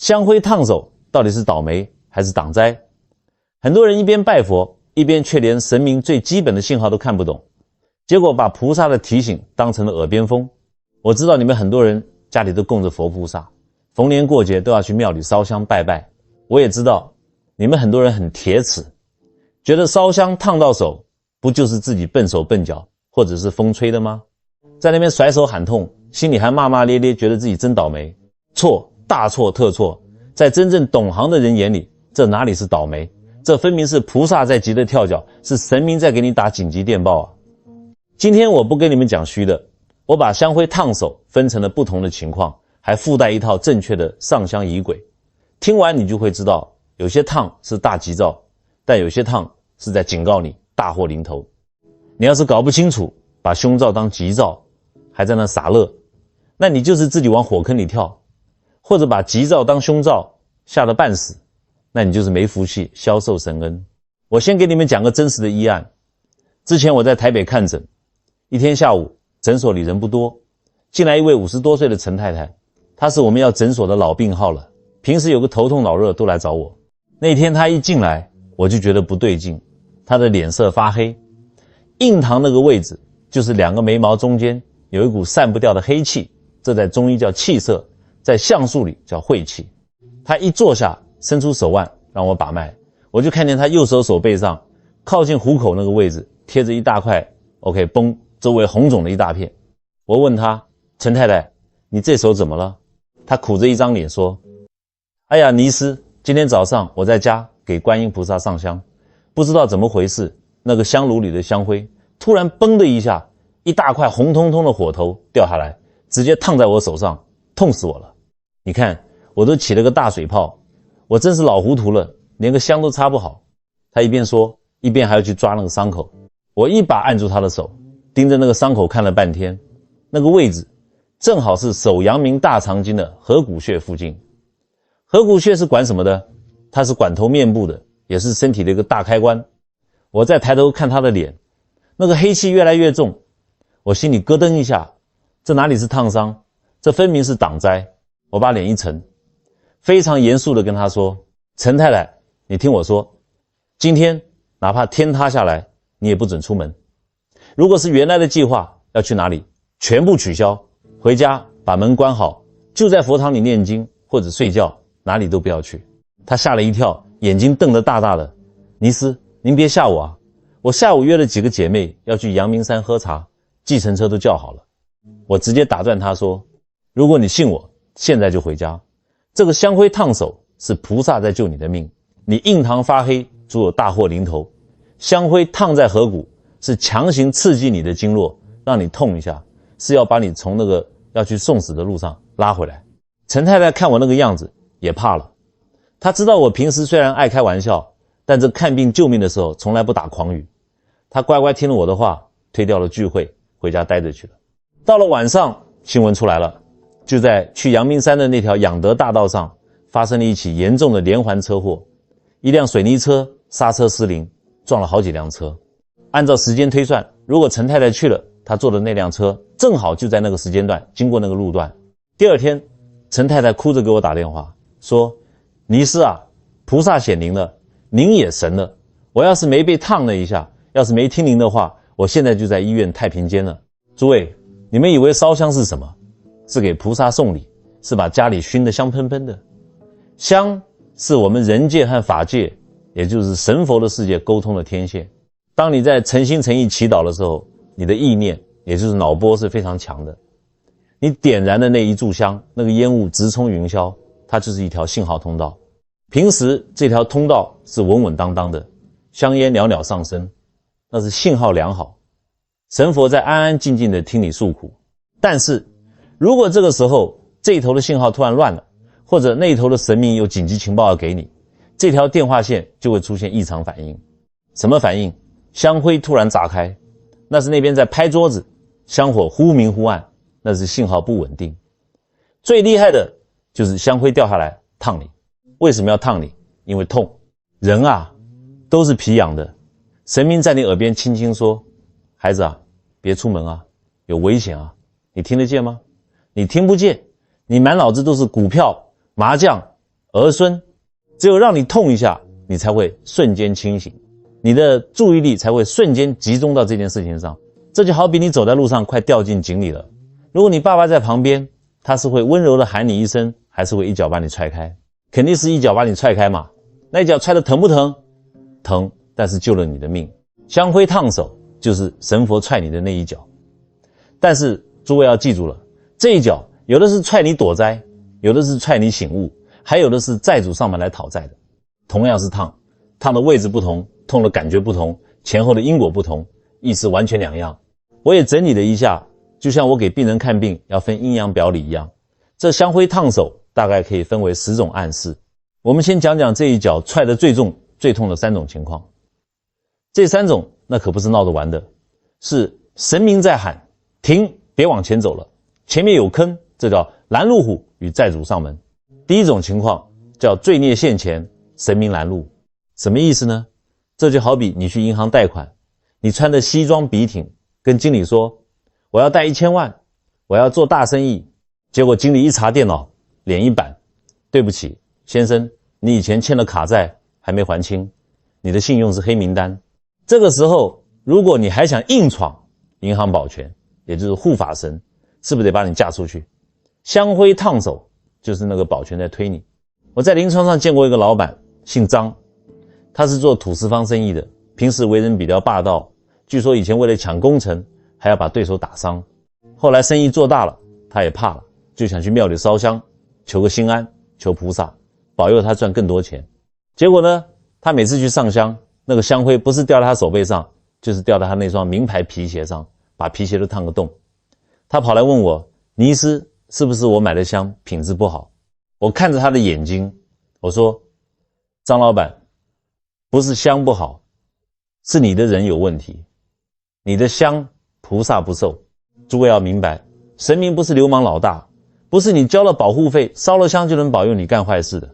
香灰烫手到底是倒霉还是挡灾？很多人一边拜佛，一边却连神明最基本的信号都看不懂，结果把菩萨的提醒当成了耳边风。我知道你们很多人家里都供着佛菩萨，逢年过节都要去庙里烧香拜拜。我也知道你们很多人很铁齿，觉得烧香烫到手不就是自己笨手笨脚或者是风吹的吗？在那边甩手喊痛，心里还骂骂咧咧，觉得自己真倒霉。错，大错特错。在真正懂行的人眼里，这哪里是倒霉，这分明是菩萨在急得跳脚，是神明在给你打紧急电报啊！今天我不跟你们讲虚的，我把香灰烫手分成了不同的情况，还附带一套正确的上香仪轨。听完你就会知道，有些烫是大吉兆，但有些烫是在警告你大祸临头。你要是搞不清楚，把凶兆当吉兆，还在那傻乐，那你就是自己往火坑里跳；或者把吉兆当凶兆，吓得半死，那你就是没福气，消受神恩。我先给你们讲个真实的医案。之前我在台北看诊，一天下午诊所里人不多，进来一位50多岁的陈太太，她是我们要诊所的老病号了，平时有个头痛脑热都来找我。那天她一进来，我就觉得不对劲，她的脸色发黑，印堂那个位置就是2个眉毛中间有一股散不掉的黑气，这在中医叫气色，在相术里叫晦气。她一坐下，伸出手腕让我把脉，我就看见她右手手背上靠近虎口那个位置贴着一大块 OK 繃，周围红肿的一大片。我问她，陈太太，你这手怎么了？她苦着一张脸说，哎呀，尼师，今天早上我在家给观音菩萨上香，不知道怎么回事，那个香炉里的香灰突然嘣的一下，一大块红彤彤的火头掉下来，直接烫在我手上，痛死我了。你看我都起了个大水泡，我真是老糊涂了，连个香都擦不好。他一边说一边还要去抓那个伤口，我一把按住他的手，盯着那个伤口看了半天，那个位置正好是手阳明大肠经的合谷穴附近。合谷穴是管什么的？它是管头面部的，也是身体的一个大开关。我再抬头看他的脸，那个黑气越来越重，我心里咯噔一下，这哪里是烫伤，这分明是挡灾。我把脸一沉，非常严肃地跟他说，陈太太，你听我说，今天哪怕天塌下来，你也不准出门。如果是原来的计划，要去哪里全部取消，回家把门关好，就在佛堂里念经或者睡觉，哪里都不要去。他吓了一跳，眼睛瞪得大大的，尼师，您别吓我啊，我下午约了几个姐妹要去阳明山喝茶，计程车都叫好了。我直接打断他说，如果你信我，现在就回家，这个香灰烫手是菩萨在救你的命，你印堂发黑，足有大祸临头。香灰烫在合谷，是强行刺激你的经络，让你痛一下，是要把你从那个要去送死的路上拉回来。陈太太看我那个样子也怕了，她知道我平时虽然爱开玩笑，但这看病救命的时候从来不打诳语。她乖乖听了我的话，推掉了聚会，回家待着去了。到了晚上，新闻出来了，就在去阳明山的那条养德大道上发生了一起严重的连环车祸，一辆水泥车刹车失灵，撞了好几辆车。按照时间推算，如果陈太太去了，她坐的那辆车正好就在那个时间段经过那个路段。第二天，陈太太哭着给我打电话说，尼师啊，菩萨显灵了，您也神了，我要是没被烫了一下，要是没听您的话，我现在就在医院太平间了。诸位，你们以为烧香是什么？是给菩萨送礼，是把家里熏得香喷喷的。香是我们人界和法界，也就是神佛的世界沟通的天线。当你在诚心诚意祈祷的时候，你的意念也就是脑波是非常强的，你点燃的那一炷香，那个烟雾直冲云霄，它就是一条信号通道。平时这条通道是稳稳当当的，香烟袅袅上升，那是信号良好，神佛在安安静静的听你诉苦。但是如果这个时候这一头的信号突然乱了，或者那一头的神明有紧急情报要给你，这条电话线就会出现异常反应。什么反应？香灰突然炸开，那是那边在拍桌子，香火忽明忽暗，那是信号不稳定。最厉害的就是香灰掉下来烫你。为什么要烫你？因为痛。人啊都是皮痒的，神明在你耳边轻轻说，孩子啊，别出门啊，有危险啊，你听得见吗？你听不见，你满脑子都是股票、麻将、儿孙，只有让你痛一下，你才会瞬间清醒，你的注意力才会瞬间集中到这件事情上。这就好比你走在路上快掉进井里了，如果你爸爸在旁边，他是会温柔地喊你一声，还是会一脚把你踹开？肯定是一脚把你踹开嘛。那一脚踹得疼不疼？疼，但是救了你的命。香灰烫手就是神佛踹你的那一脚。但是诸位要记住了，这一脚有的是踹你躲灾，有的是踹你醒悟，还有的是债主上门来讨债的。同样是烫，烫的位置不同，痛的感觉不同，前后的因果不同，意思完全两样。我也整理了一下，就像我给病人看病要分阴阳表里一样，这香灰烫手大概可以分为10种暗示。我们先讲讲这一脚踹得最重最痛的3种情况。这3种那可不是闹着玩的，是神明在喊停，别往前走了，前面有坑，这叫拦路虎与债主上门。第一种情况叫罪孽现前，神明拦路。什么意思呢？这就好比你去银行贷款，你穿着西装笔挺跟经理说我要贷1000万，我要做大生意，结果经理一查电脑，脸一板，对不起先生，你以前欠了卡债还没还清，你的信用是黑名单。这个时候如果你还想硬闯，银行保全也就是护法神是不是得把你嫁出去？香灰烫手就是那个保全在推你。我在临床上见过一个老板，姓张，他是做土石方生意的，平时为人比较霸道，据说以前为了抢工程还要把对手打伤。后来生意做大了，他也怕了，就想去庙里烧香，求个心安，求菩萨保佑他赚更多钱。结果呢，他每次去上香，那个香灰不是掉在他手背上，就是掉在他那双名牌皮鞋上，把皮鞋都烫个洞。他跑来问我，倪医师，是不是我买的香品质不好？我看着他的眼睛，我说，张老板，不是香不好，是你的人有问题，你的香菩萨不受。诸位要明白，神明不是流氓老大，不是你交了保护费烧了香就能保佑你干坏事的。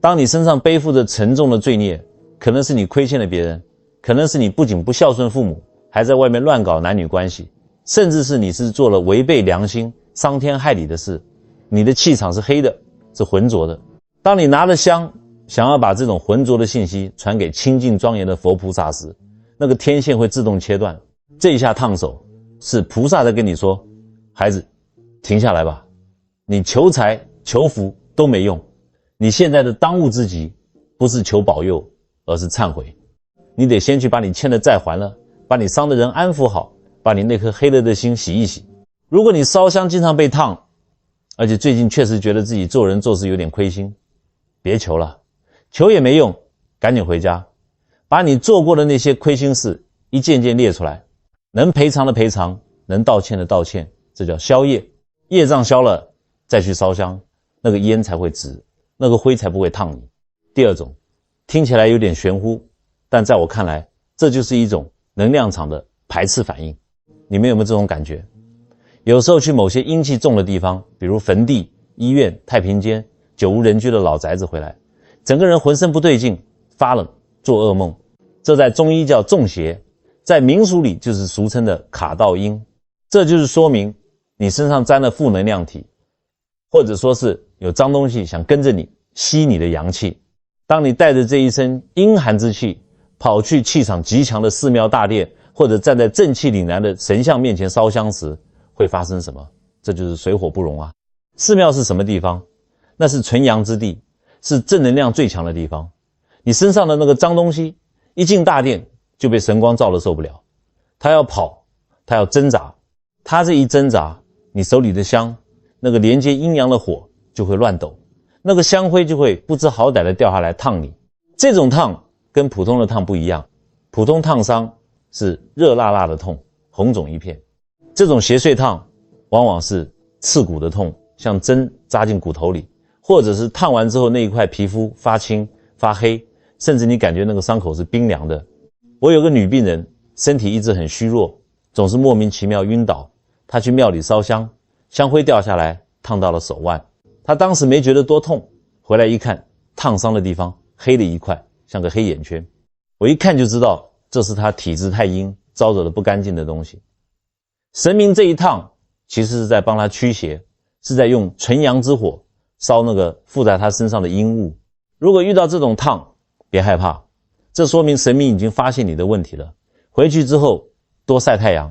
当你身上背负着沉重的罪孽，可能是你亏欠了别人，可能是你不仅不孝顺父母，还在外面乱搞男女关系，甚至是你是做了违背良心伤天害理的事，你的气场是黑的，是浑浊的。当你拿着香想要把这种浑浊的信息传给清净庄严的佛菩萨时，那个天线会自动切断。这一下烫手是菩萨在跟你说，孩子停下来吧，你求财求福都没用，你现在的当务之急不是求保佑，而是忏悔。你得先去把你欠的债还了，把你伤的人安抚好，把你那颗黑了的心洗一洗。如果你烧香经常被烫，而且最近确实觉得自己做人做事有点亏心，别求了，求也没用，赶紧回家，把你做过的那些亏心事一件件列出来，能赔偿的赔偿，能道歉的道歉，这叫消业。业障消了再去烧香，那个烟才会直，那个灰才不会烫你。第二种听起来有点玄乎，但在我看来这就是一种能量场的排斥反应。你们有没有这种感觉？有时候去某些阴气重的地方，比如坟地、医院、太平间、久无人居的老宅子回来，整个人浑身不对劲，发冷，做噩梦。这在中医叫中邪，在民俗里就是俗称的卡到阴。这就是说明你身上沾了负能量体，或者说是有脏东西想跟着你吸你的阳气。当你带着这一身阴寒之气跑去气场极强的寺庙大殿，或者站在正气凛然的神像面前烧香时，会发生什么？这就是水火不容啊。寺庙是什么地方？那是纯阳之地，是正能量最强的地方。你身上的那个脏东西一进大殿就被神光照得受不了，他要跑，他要挣扎，他这一挣扎，你手里的香那个连接阴阳的火就会乱抖，那个香灰就会不知好歹的掉下来烫你。这种烫跟普通的烫不一样，普通烫伤是热辣辣的痛，红肿一片，这种邪祟烫往往是刺骨的痛，像针扎进骨头里，或者是烫完之后那一块皮肤发青发黑，甚至你感觉那个伤口是冰凉的。我有个女病人，身体一直很虚弱，总是莫名其妙晕倒，她去庙里烧香，香灰掉下来烫到了手腕，她当时没觉得多痛，回来一看，烫伤的地方黑了一块，像个黑眼圈。我一看就知道这是她体质太阴招惹了不干净的东西。神明这一趟其实是在帮她驱邪，是在用纯阳之火烧那个附在他身上的阴物。如果遇到这种烫，别害怕，这说明神明已经发现你的问题了。回去之后多晒太阳，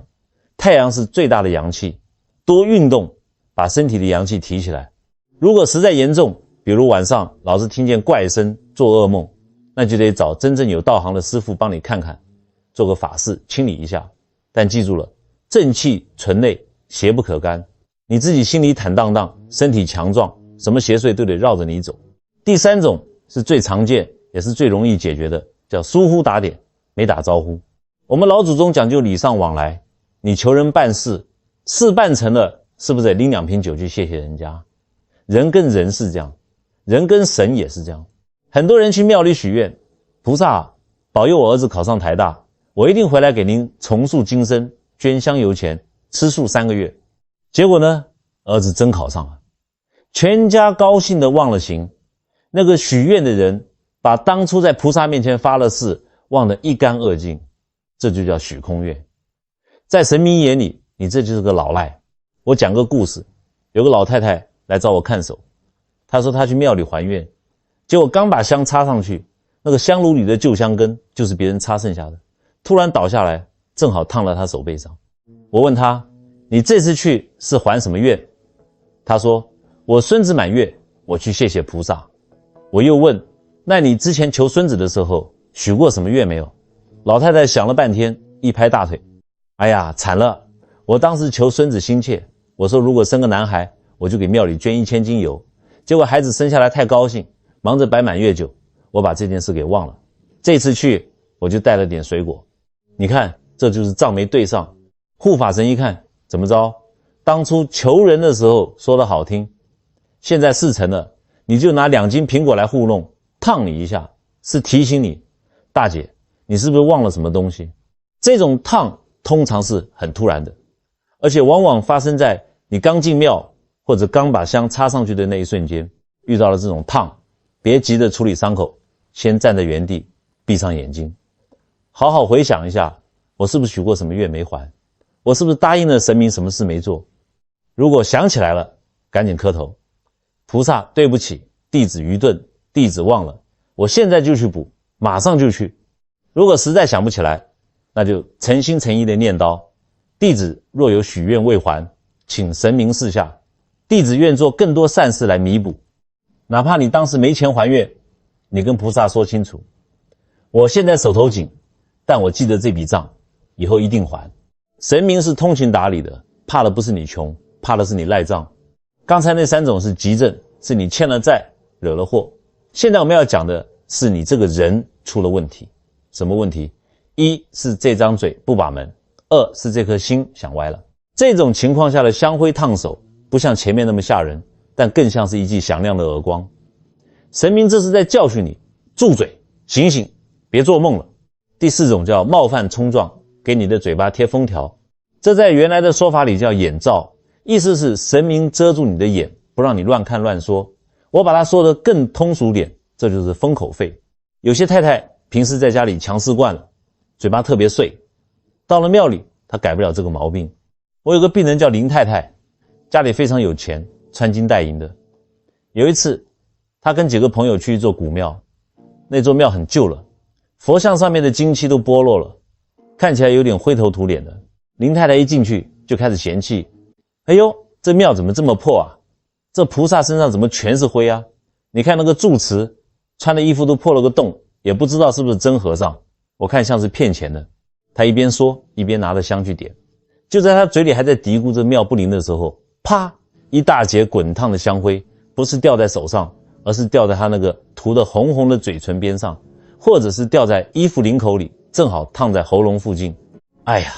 太阳是最大的阳气，多运动，把身体的阳气提起来。如果实在严重，比如晚上老是听见怪声，做噩梦，那就得找真正有道行的师傅帮你看看，做个法事清理一下。但记住了，正气存内，邪不可干。你自己心里坦荡荡，身体强壮，什么邪祟都得绕着你走。第三种是最常见也是最容易解决的，叫疏忽打点，没打招呼。我们老祖宗讲究礼尚往来，你求人办事，事办成了，是不是得拎2瓶酒去谢谢人家？人跟人是这样，人跟神也是这样。很多人去庙里许愿，菩萨保佑我儿子考上台大，我一定回来给您重塑金身，捐香油钱，吃素3个月。结果呢，儿子真考上了，全家高兴的忘了形。那个许愿的人把当初在菩萨面前发了誓忘得一干二净，这就叫许空愿。在神明眼里，你这就是个老赖。我讲个故事，有个老太太来找我看手，她说她去庙里还愿，结果刚把香插上去，那个香炉里的旧香根就是别人插剩下的，突然倒下来，正好烫了她手背上。我问她，你这次去是还什么愿？她说，我孙子满月，我去谢谢菩萨。我又问，那你之前求孙子的时候许过什么愿没有？老太太想了半天，一拍大腿，哎呀，惨了，我当时求孙子心切，我说如果生个男孩，我就给庙里捐1000斤油，结果孩子生下来太高兴，忙着摆满月酒，我把这件事给忘了。这次去我就带了点水果，你看这就是账没对上。护法神一看，怎么着，当初求人的时候说得好听，现在事成了，你就拿2斤苹果来糊弄，烫你一下，是提醒你，大姐，你是不是忘了什么东西？这种烫通常是很突然的，而且往往发生在你刚进庙或者刚把香插上去的那一瞬间。遇到了这种烫，别急着处理伤口，先站在原地，闭上眼睛，好好回想一下，我是不是许过什么愿没还？我是不是答应了神明什么事没做？如果想起来了，赶紧磕头，菩萨对不起，弟子愚钝，弟子忘了，我现在就去补，马上就去。如果实在想不起来，那就诚心诚意的念叨，弟子若有许愿未还，请神明示下，弟子愿做更多善事来弥补。哪怕你当时没钱还愿，你跟菩萨说清楚，我现在手头紧，但我记得这笔账，以后一定还。神明是通情达理的，怕的不是你穷，怕的是你赖账。刚才那3种是急症，是你欠了债惹了祸。现在我们要讲的是你这个人出了问题。什么问题？一是这张嘴不把门，二是这颗心想歪了。这种情况下的香灰烫手，不像前面那么吓人，但更像是一记响亮的耳光。神明这是在教训你，住嘴，醒醒，别做梦了。第4种叫冒犯冲撞，给你的嘴巴贴封条，这在原来的说法里叫眼罩，意思是神明遮住你的眼，不让你乱看乱说。我把它说得更通俗点，这就是封口费。有些太太平时在家里强势惯了，嘴巴特别碎，到了庙里她改不了这个毛病。我有个病人叫林太太，家里非常有钱，穿金戴银的。有一次她跟几个朋友去一座古庙，那座庙很旧了，佛像上面的金漆都剥落了，看起来有点灰头土脸的。林太太一进去就开始嫌弃，哎呦，这庙怎么这么破啊，这菩萨身上怎么全是灰啊，你看那个住持穿的衣服都破了个洞，也不知道是不是真和尚，我看像是骗钱的。他一边说一边拿着香去点，就在他嘴里还在嘀咕这庙不灵的时候，啪，一大截滚烫的香灰不是掉在手上，而是掉在他那个涂得红红的嘴唇边上，或者是掉在衣服领口里，正好烫在喉咙附近。哎呀，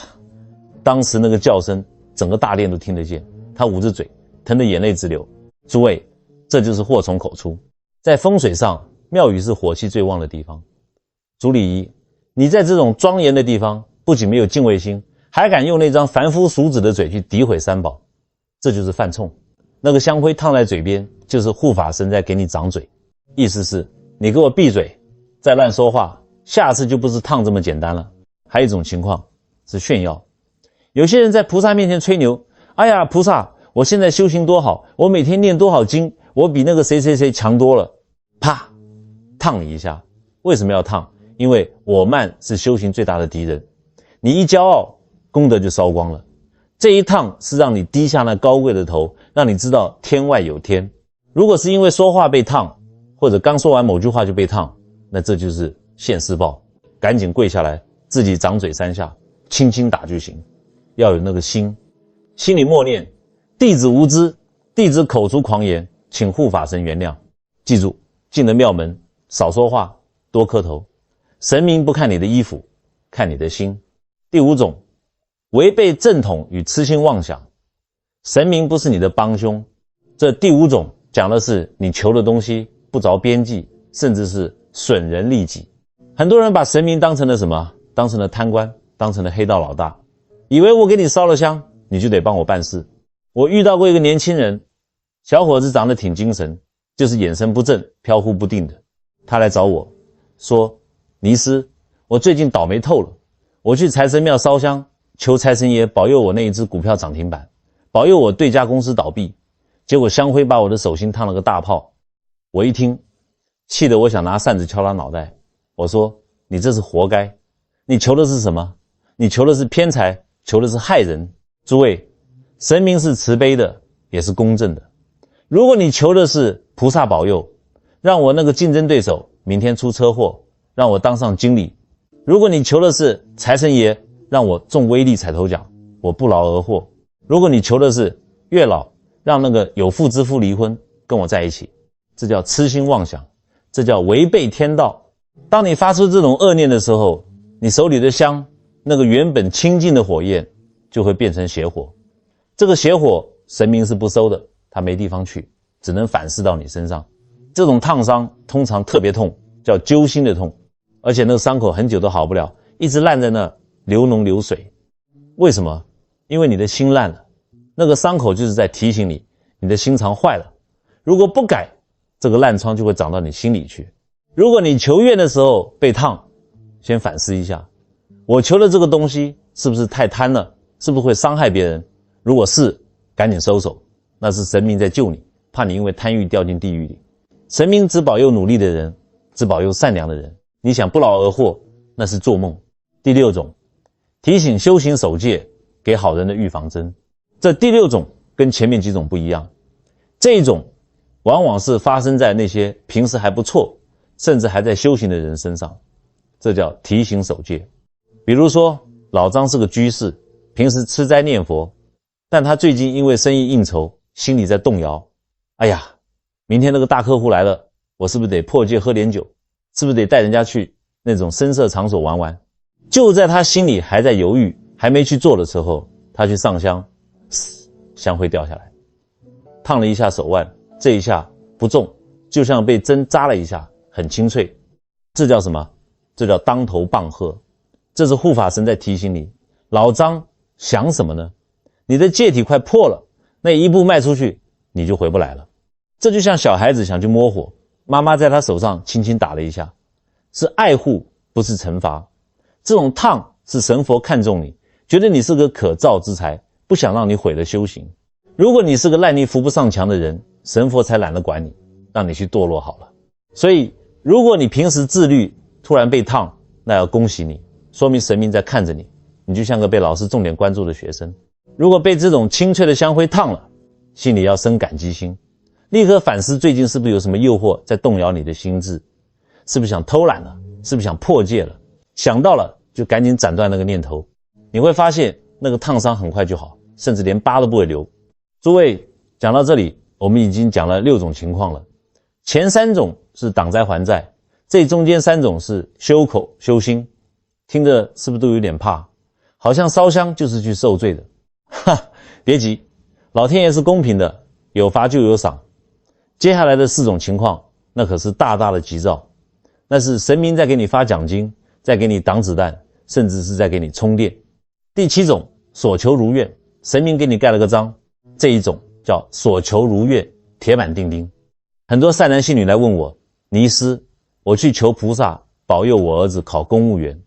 当时那个叫声整个大殿都听得见，他捂着嘴疼得眼泪直流。诸位，这就是祸从口出。在风水上，庙宇是火气最旺的地方。主礼仪，你在这种庄严的地方，不仅没有敬畏心，还敢用那张凡夫俗子的嘴去诋毁三宝，这就是犯冲。那个香灰烫在嘴边，就是护法神在给你掌嘴，意思是你给我闭嘴，再乱说话，下次就不是烫这么简单了。还有一种情况是炫耀，有些人在菩萨面前吹牛，哎呀，菩萨，我现在修行多好，我每天念多少经，我比那个谁谁谁强多了，啪，烫你一下。为什么要烫？因为我慢是修行最大的敌人。你一骄傲，功德就烧光了。这一烫是让你低下那高贵的头，让你知道天外有天。如果是因为说话被烫，或者刚说完某句话就被烫，那这就是现世报，赶紧跪下来，自己掌嘴3下，轻轻打就行。要有那个心，心里默念：弟子无知，弟子口出狂言，请护法神原谅。记住，进了庙门，少说话，多磕头。神明不看你的衣服，看你的心。第5种，违背正统与痴心妄想。神明不是你的帮凶。这第5种讲的是你求的东西不着边际，甚至是损人利己。很多人把神明当成了什么？当成了贪官，当成了黑道老大，以为我给你烧了香，你就得帮我办事。我遇到过一个年轻人，小伙子长得挺精神，就是眼神不正，飘忽不定的。他来找我说：尼师，我最近倒霉透了，我去财神庙烧香，求财神爷保佑我那一只股票涨停板，保佑我对家公司倒闭。结果香灰把我的手心烫了个大泡。我一听，气得我想拿扇子敲他脑袋。我说：你这是活该，你求的是什么？你求的是偏财，求的是害人。诸位，神明是慈悲的，也是公正的。如果你求的是菩萨保佑，让我那个竞争对手明天出车祸，让我当上经理；如果你求的是财神爷，让我中威力彩头奖，我不劳而获；如果你求的是月老，让那个有妇之夫离婚，跟我在一起，这叫痴心妄想，这叫违背天道。当你发出这种恶念的时候，你手里的香，那个原本清净的火焰就会变成邪火。这个邪火神明是不收的，他没地方去，只能反噬到你身上。这种烫伤通常特别痛，叫揪心的痛，而且那个伤口很久都好不了，一直烂在那，流脓流水。为什么？因为你的心烂了。那个伤口就是在提醒你，你的心肠坏了。如果不改，这个烂疮就会长到你心里去。如果你求愿的时候被烫，先反思一下，我求的这个东西是不是太贪了？是不是会伤害别人？如果是，赶紧收手，那是神明在救你，怕你因为贪欲掉进地狱里。神明只保佑努力的人，只保佑善良的人。你想不劳而获，那是做梦。第6种，提醒修行守戒，给好人的预防针。这第6种跟前面几种不一样，这一种往往是发生在那些平时还不错，甚至还在修行的人身上，这叫提醒守戒。比如说老张是个居士，平时吃斋念佛，但他最近因为生意应酬，心里在动摇。哎呀，明天那个大客户来了，我是不是得破戒喝点酒？是不是得带人家去那种声色场所玩玩？就在他心里还在犹豫，还没去做的时候，他去上香，香灰掉下来，烫了一下手腕，这一下不重，就像被针扎了一下，很清脆。这叫什么？这叫当头棒喝。这是护法神在提醒你，老张想什么呢？你的戒体快破了，那一步迈出去你就回不来了。这就像小孩子想去摸火，妈妈在他手上轻轻打了一下，是爱护，不是惩罚。这种烫是神佛看重你，觉得你是个可造之材，不想让你毁了修行。如果你是个烂泥扶不上墙的人，神佛才懒得管你，让你去堕落好了。所以如果你平时自律，突然被烫，那要恭喜你，说明神明在看着你，你就像个被老师重点关注的学生。如果被这种清脆的香灰烫了，心里要生感激心，立刻反思最近是不是有什么诱惑在动摇你的心智，是不是想偷懒了，是不是想破戒了，想到了就赶紧斩断那个念头。你会发现那个烫伤很快就好，甚至连疤都不会留。诸位，讲到这里我们已经讲了6种情况了。前3种是挡灾还债，这中间3种是修口修心。听着是不是都有点怕？好像烧香就是去受罪的。别急，老天爷是公平的，有罚就有赏。接下来的4种情况，那可是大大的吉兆，那是神明在给你发奖金，在给你挡子弹，甚至是在给你充电。第7种，所求如愿，神明给你盖了个章，这一种叫所求如愿，铁板钉钉。很多善男信女来问我，尼师，我去求菩萨保佑我儿子考公务员，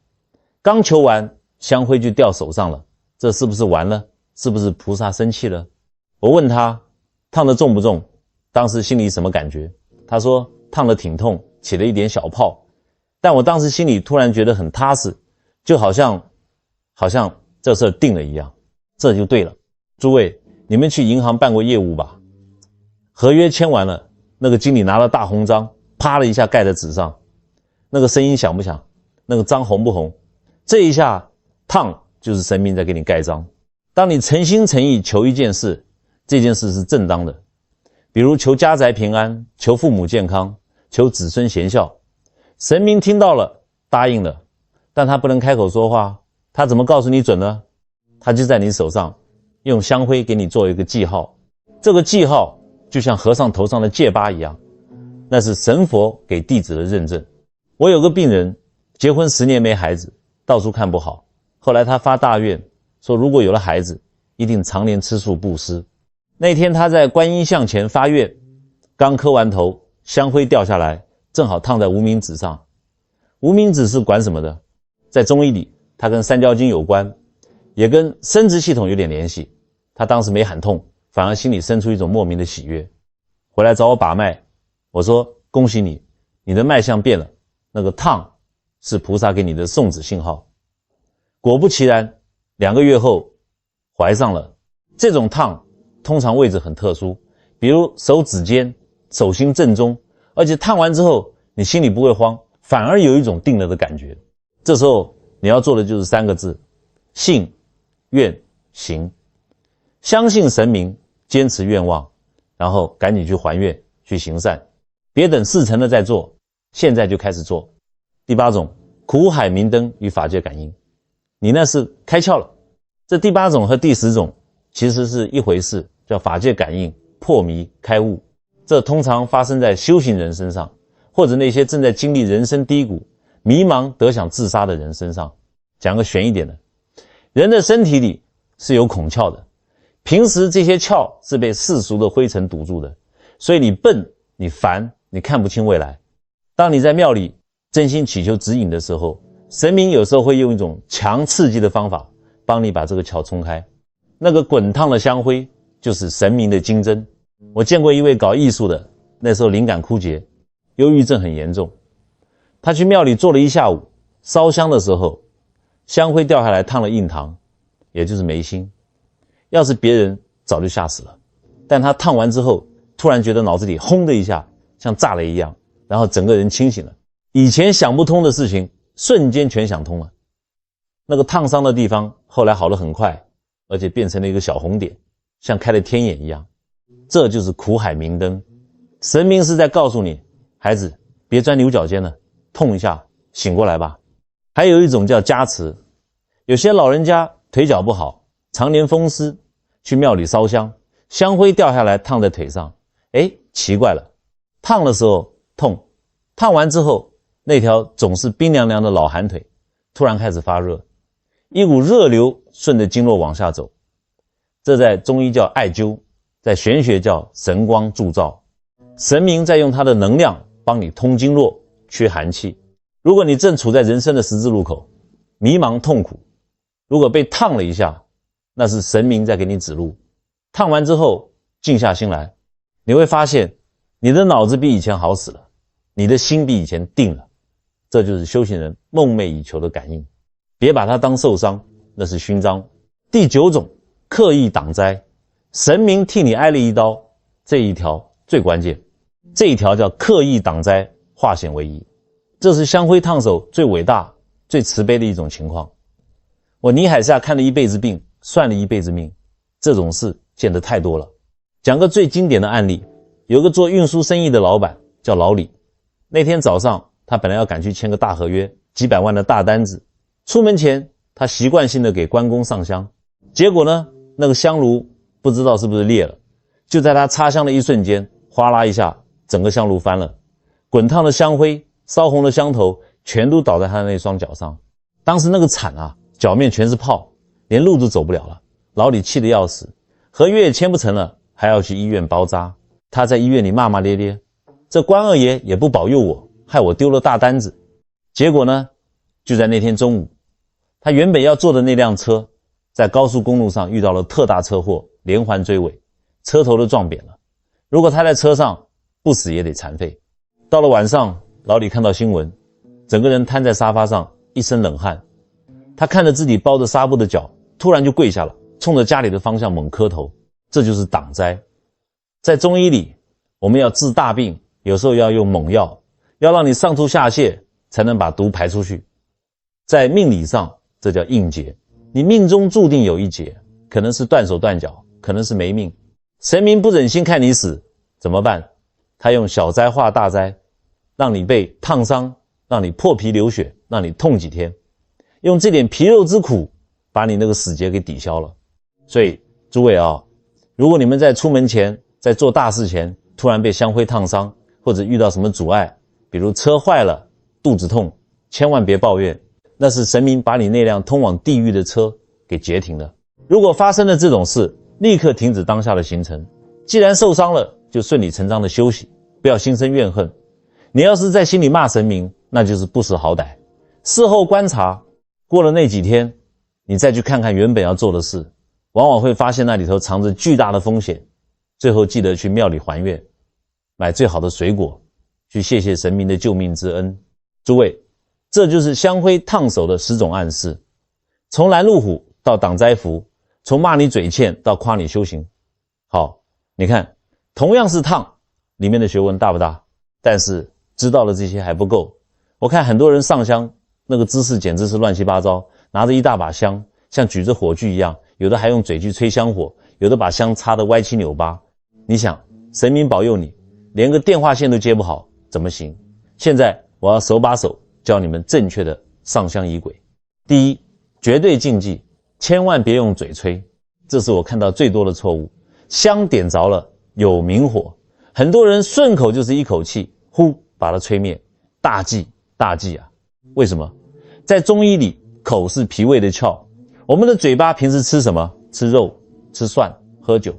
刚求完香灰就掉手上了，这是不是完了？是不是菩萨生气了？我问他，烫得重不重？当时心里什么感觉？他说烫得挺痛，起了一点小泡，但我当时心里突然觉得很踏实，就好像这事儿定了一样，这就对了。诸位，你们去银行办过业务吧？合约签完了，那个经理拿了大红章，啪的一下盖在纸上，那个声音响不响？那个章红不红？这一下烫就是神明在给你盖章。当你诚心诚意求一件事，这件事是正当的，比如求家宅平安，求父母健康，求子孙贤孝，神明听到了答应了，但他不能开口说话，他怎么告诉你准呢？他就在你手上用香灰给你做一个记号，这个记号就像和尚头上的戒疤一样，那是神佛给弟子的认证。我有个病人结婚10年没孩子，到处看不好，后来他发大愿说如果有了孩子一定常年吃素布施。那天他在观音像前发愿，刚磕完头，香灰掉下来，正好烫在无名指上。无名指是管什么的？在中医里它跟三焦经有关，也跟生殖系统有点联系。他当时没喊痛，反而心里生出一种莫名的喜悦，回来找我把脉。我说恭喜你，你的脉象变了，那个烫是菩萨给你的送子信号。果不其然，2个月后怀上了。这种烫通常位置很特殊，比如手指尖、手心正中，而且烫完之后你心里不会慌，反而有一种定了的感觉。这时候你要做的就是3个字：信、愿、行。相信神明，坚持愿望，然后赶紧去还愿，去行善，别等事成了再做，现在就开始做。第8种，苦海明灯与法界感应，你那是开窍了。这第8种和第10种其实是一回事，叫法界感应、破迷、开悟。这通常发生在修行人身上，或者那些正在经历人生低谷、迷茫得想自杀的人身上。讲个悬一点的，人的身体里是有孔窍的，平时这些窍是被世俗的灰尘堵住的，所以你笨，你烦，你看不清未来。当你在庙里真心祈求指引的时候，神明有时候会用一种强刺激的方法帮你把这个窍冲开。那个滚烫的香灰就是神明的金针。我见过一位搞艺术的，那时候灵感枯竭，忧郁症很严重，他去庙里坐了1下午，烧香的时候香灰掉下来烫了印堂，也就是眉心。要是别人早就吓死了，但他烫完之后突然觉得脑子里轰的一下像炸了一样，然后整个人清醒了，以前想不通的事情瞬间全想通了。那个烫伤的地方后来好得很快，而且变成了一个小红点，像开了天眼一样。这就是苦海明灯，神明是在告诉你，孩子别钻牛角尖了，痛一下醒过来吧。还有一种叫加持，有些老人家腿脚不好，常年风湿，去庙里烧香，香灰掉下来烫在腿上，奇怪了，烫的时候痛，烫完之后那条总是冰凉凉的老寒腿突然开始发热，一股热流顺着经络往下走。这在中医叫艾灸，在玄学叫神光铸造。神明在用他的能量帮你通经络、驱寒气。如果你正处在人生的十字路口，迷茫痛苦，如果被烫了一下，那是神明在给你指路。烫完之后静下心来，你会发现你的脑子比以前好使了，你的心比以前定了。这就是修行人梦寐以求的感应，别把它当受伤，那是勋章。第9种，刻意挡灾，神明替你挨了一刀，这一条最关键，这一条叫刻意挡灾，化险为夷。这是香灰烫手最伟大、最慈悲的一种情况。我泥海下看了一辈子病，算了一辈子命，这种事见得太多了。讲个最经典的案例，有个做运输生意的老板叫老李，那天早上他本来要赶去签个大合约，几百万的大单子，出门前他习惯性的给关公上香，结果呢，那个香炉不知道是不是裂了，就在他插香的一瞬间，哗啦一下整个香炉翻了，滚烫的香灰、烧红的香头全都倒在他的那双脚上。当时那个惨啊，脚面全是泡，连路都走不了了。老李气得要死，合约也签不成了，还要去医院包扎。他在医院里骂骂咧咧，这关二爷也不保佑我，害我丢了大单子。结果呢，就在那天中午，他原本要坐的那辆车在高速公路上遇到了特大车祸，连环追尾，车头都撞扁了，如果他在车上，不死也得残废。到了晚上，老李看到新闻，整个人瘫在沙发上，一身冷汗。他看着自己包着纱布的脚，突然就跪下了，冲着家里的方向猛磕头。这就是挡灾。在中医里，我们要治大病，有时候要用猛药，要让你上吐下泻，才能把毒排出去。在命理上，这叫应劫。你命中注定有一劫，可能是断手断脚，可能是没命。神明不忍心看你死，怎么办？他用小灾化大灾，让你被烫伤，让你破皮流血，让你痛几天，用这点皮肉之苦把你那个死劫给抵消了。所以诸位啊，如果你们在出门前，在做大事前突然被香灰烫伤，或者遇到什么阻碍，比如车坏了，肚子痛，千万别抱怨，那是神明把你那辆通往地狱的车给截停了。如果发生了这种事，立刻停止当下的行程，既然受伤了，就顺理成章的休息，不要心生怨恨。你要是在心里骂神明，那就是不识好歹。事后观察，过了那几天，你再去看看原本要做的事，往往会发现那里头藏着巨大的风险。最后记得去庙里还愿，买最好的水果，去谢谢神明的救命之恩。诸位，这就是香灰烫手的10种暗示，从拦路虎到挡灾符，从骂你嘴欠到夸你修行。好，你看，同样是烫，里面的学问大不大？但是知道了这些还不够。我看很多人上香，那个姿势简直是乱七八糟，拿着一大把香，像举着火炬一样，有的还用嘴去吹香火，有的把香插得歪七扭八。你想，神明保佑你，连个电话线都接不好，怎么行？现在我要手把手教你们正确的上香仪轨。第一，绝对禁忌，千万别用嘴吹，这是我看到最多的错误。香点着了，有明火，很多人顺口就是一口气，呼把它吹灭，大忌大忌啊！为什么？在中医里，口是脾胃的窍，我们的嘴巴平时吃什么？吃肉、吃蒜、喝酒，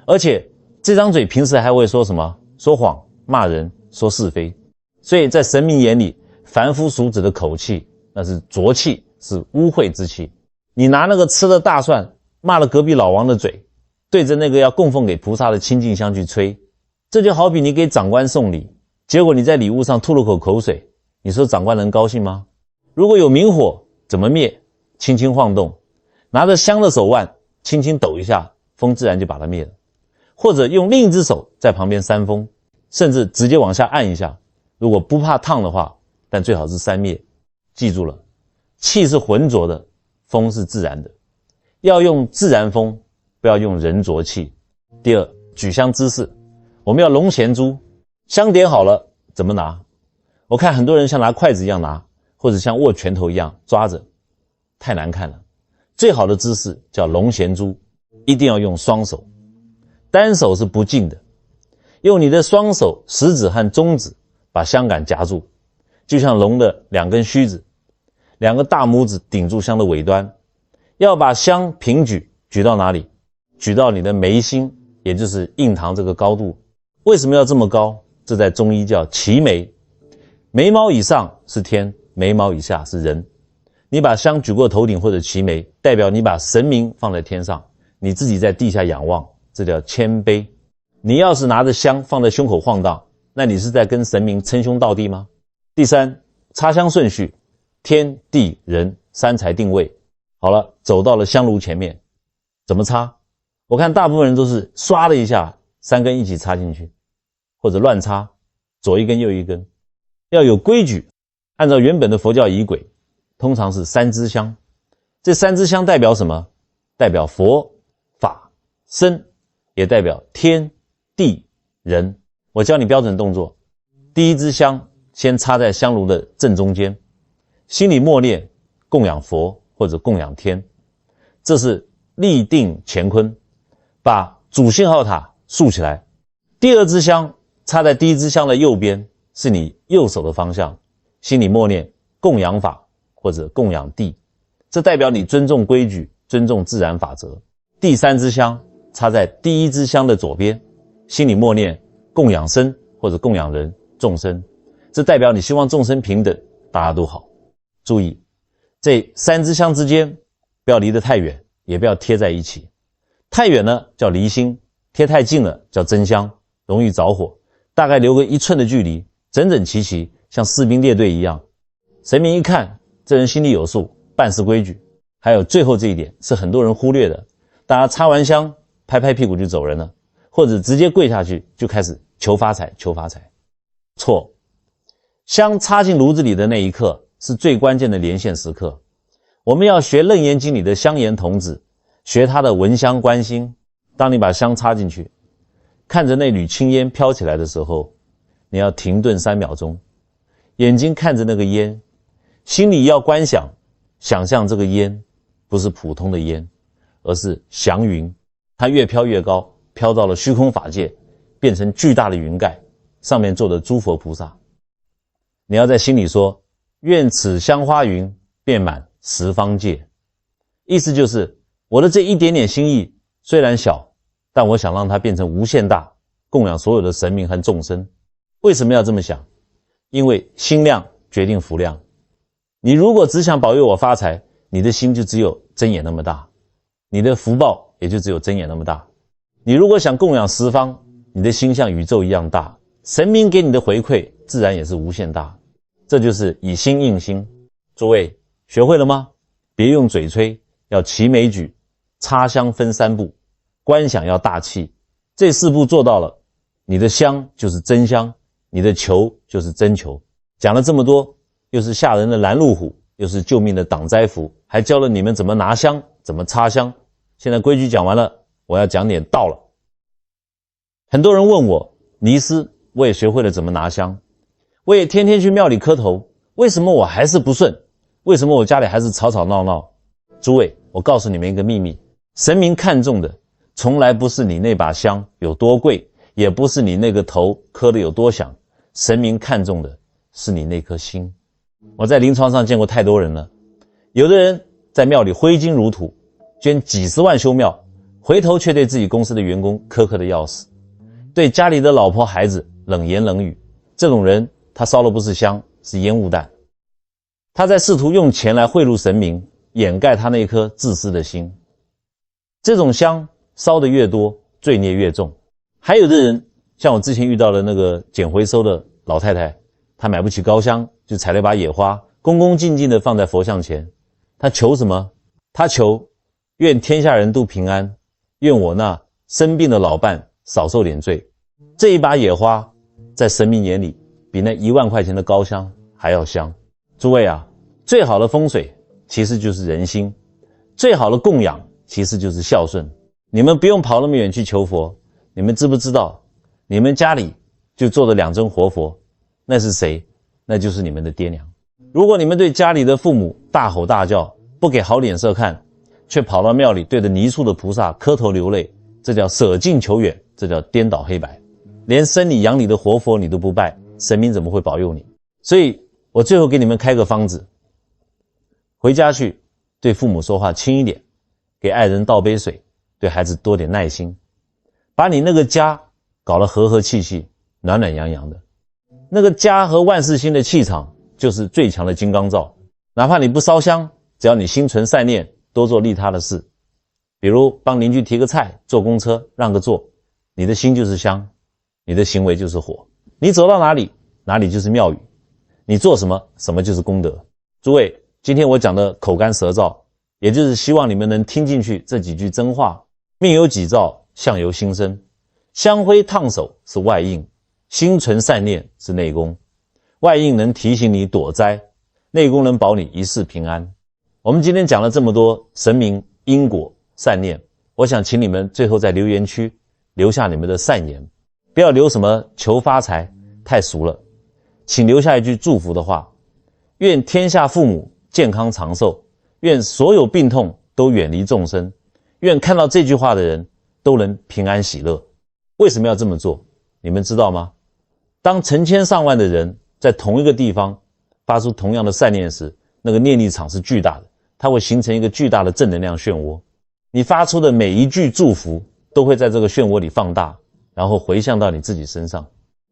而且这张嘴平时还会说什么？说谎、骂人、说是非。所以在神明眼里，凡夫俗子的口气那是浊气，是污秽之气。你拿那个吃了大蒜骂了隔壁老王的嘴，对着那个要供奉给菩萨的清净香去吹，这就好比你给长官送礼，结果你在礼物上吐了口口水，你说长官能高兴吗？如果有明火，怎么灭？轻轻晃动，拿着香的手腕轻轻抖一下，风自然就把它灭了。或者用另一只手在旁边扇风，甚至直接往下按一下，如果不怕烫的话，但最好是扇灭。记住了，气是浑浊的，风是自然的，要用自然风，不要用人浊气。第二，举香姿势，我们要龙衔珠，香点好了怎么拿？我看很多人像拿筷子一样拿，或者像握拳头一样抓着，太难看了。最好的姿势叫龙衔珠，一定要用双手，单手是不敬的，用你的双手食指和中指把香杆夹住，就像龙的2根须子，2个大拇指顶住香的尾端，要把香平举，举到哪里？举到你的眉心，也就是印堂这个高度。为什么要这么高？这在中医叫齐眉，眉毛以上是天，眉毛以下是人。你把香举过头顶或者齐眉，代表你把神明放在天上，你自己在地下仰望，这叫谦卑。你要是拿着香放在胸口晃荡，那你是在跟神明称兄道弟吗？第三，插香顺序，天地人3才定位。好了，走到了香炉前面，怎么插？我看大部分人都是唰的一下3根一起插进去，或者乱插，左一根右一根。要有规矩，按照原本的佛教仪轨，通常是3支香。这3支香代表什么？代表佛、法、僧，也代表天、地、人。我教你标准动作。第一支香先插在香炉的正中间，心里默念供养佛或者供养天，这是立定乾坤，把主信号塔竖起来。第二支香插在第一支香的右边，是你右手的方向，心里默念供养法或者供养地，这代表你尊重规矩，尊重自然法则。第3支香插在第一支香的左边，心里默念供养生或者供养人众生，这代表你希望众生平等，大家都好。注意，这3支香之间不要离得太远，也不要贴在一起。太远呢叫离心，贴太近了叫增香，容易着火，大概留个1寸的距离，整整齐齐，像士兵列队一样。神明一看，这人心里有数，办事规矩。还有最后这一点是很多人忽略的，大家插完香，拍拍屁股就走人了，或者直接跪下去就开始求发财，求发财。错，香插进炉子里的那一刻是最关键的连线时刻。我们要学楞严经里的香严童子，学他的闻香观心。当你把香插进去，看着那缕青烟飘起来的时候，你要停顿3秒钟，眼睛看着那个烟，心里要观想，想象这个烟不是普通的烟，而是祥云，它越飘越高，飘到了虚空法界，变成巨大的云盖，上面坐着诸佛菩萨。你要在心里说，愿此香花云遍满十方界。意思就是我的这一点点心意虽然小，但我想让它变成无限大，供养所有的神明和众生。为什么要这么想？因为心量决定福量。你如果只想保佑我发财，你的心就只有针眼那么大，你的福报也就只有针眼那么大。你如果想供养十方，你的心像宇宙一样大，神明给你的回馈自然也是无限大。这就是以心应心。诸位学会了吗？别用嘴吹，要齐眉举，插香分3步，观想要大气。这4步做到了，你的香就是真香，你的求就是真求。讲了这么多，又是吓人的拦路虎，又是救命的挡灾符，还教了你们怎么拿香，怎么插香。现在规矩讲完了，我要讲点道了。很多人问我，尼斯，我也学会了怎么拿香，我也天天去庙里磕头，为什么我还是不顺？为什么我家里还是吵吵闹闹？诸位，我告诉你们一个秘密，神明看重的从来不是你那把香有多贵，也不是你那个头磕得有多响，神明看重的是你那颗心。我在临床上见过太多人了，有的人在庙里挥金如土，捐几十万修庙，回头却对自己公司的员工苛刻的要死，对家里的老婆孩子冷言冷语。这种人他烧的不是香，是烟雾弹。他在试图用钱来贿赂神明，掩盖他那颗自私的心。这种香烧得越多，罪孽越重。还有的人像我之前遇到的那个捡回收的老太太，她买不起高香，就采了一把野花，恭恭敬敬地放在佛像前。她求什么？她求愿天下人都平安，愿我那生病的老伴少受点罪。这一把野花在神明眼里比那1万块钱的高香还要香。诸位啊，最好的风水其实就是人心，最好的供养其实就是孝顺。你们不用跑那么远去求佛，你们知不知道你们家里就坐着2尊活佛，那是谁？那就是你们的爹娘。如果你们对家里的父母大吼大叫，不给好脸色看，却跑到庙里对着泥塑的菩萨磕头流泪，这叫舍近求远，这叫颠倒黑白。连生你养你的活佛你都不拜，神明怎么会保佑你？所以我最后给你们开个方子，回家去对父母说话轻一点，给爱人倒杯水，对孩子多点耐心，把你那个家搞得和和气气，暖暖洋洋的。那个家和万事兴的气场就是最强的金刚罩。哪怕你不烧香，只要你心存善念，多做利他的事，比如帮邻居提个菜，坐公车让个座，你的心就是香，你的行为就是火。你走到哪里，哪里就是庙宇，你做什么，什么就是功德。诸位，今天我讲的口干舌燥，也就是希望你们能听进去这几句真话。命由己造，相由心生，香灰烫手是外应，心存善念是内功。外应能提醒你躲灾，内功能保你一世平安。我们今天讲了这么多神明、因果、善念，我想请你们最后在留言区留下你们的善言，不要留什么求发财，太俗了，请留下一句祝福的话：愿天下父母健康长寿，愿所有病痛都远离众生，愿看到这句话的人都能平安喜乐。为什么要这么做？你们知道吗？当成千上万的人在同一个地方发出同样的善念时，那个念力场是巨大的，它会形成一个巨大的正能量漩涡。你发出的每一句祝福都会在这个漩涡里放大，然后回向到你自己身上。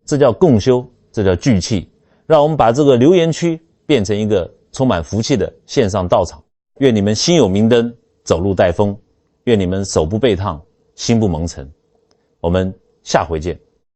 这叫共修，这叫聚气。让我们把这个留言区变成一个充满福气的线上道场。愿你们心有明灯，走路带风，愿你们手不被烫，心不蒙尘。我们下回见。